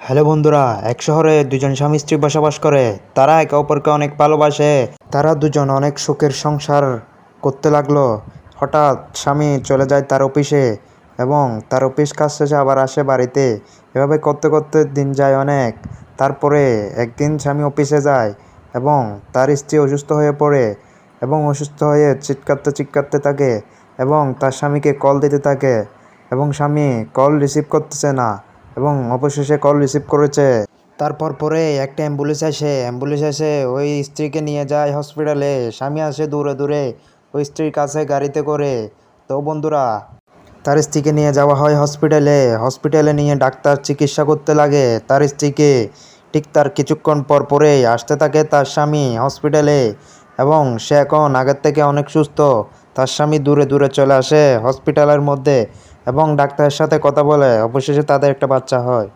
Hello বন্ধুরা, এক শহরে দুজন স্বামী স্ত্রী বসবাস করে। তারা একে অপরকে অনেক ভালোবাসে। তারা দুজন অনেক সুখের সংসার করতে লাগলো। হঠাৎ স্বামী চলে যায় তার অফিসে এবং তার অফিস কাজ শেষে আবার আসে বাড়িতে। এভাবে করতে করতে দিন যায় অনেক। তারপরে একদিন স্বামী অফিসে যায় এবং তার স্ত্রী অসুস্থ হয়ে পড়ে এবং অসুস্থ হয়ে চিৎকারতে চিৎকারতে থাকে এবং তার স্বামীকে কল দিতে থাকে এবং স্বামী কল রিসিভ করতেছে না এবং অবশেষে কল রিসিভ করেছে। তারপর পরে একটা অ্যাম্বুলেন্স এসে ওই স্ত্রীকে নিয়ে যায় হসপিটালে। স্বামী আসে দূরে দূরে ওই স্ত্রীর কাছে গাড়িতে করে। তো বন্ধুরা, তার স্ত্রীকে নিয়ে যাওয়া হয় হসপিটালে নিয়ে ডাক্তার চিকিৎসা করতে লাগে তার স্ত্রীকে। ঠিক তার কিছুক্ষণ পর পরেই আসতে থাকে তার স্বামী হসপিটালে এবং সে এখন আগের থেকে অনেক সুস্থ। তার স্বামী দূরে দূরে চলে আসে হসপিটালের মধ্যে এবং ডাক্তারের সাথে কথা বলে। অবশেষে তাদের একটা বাচ্চা হয়।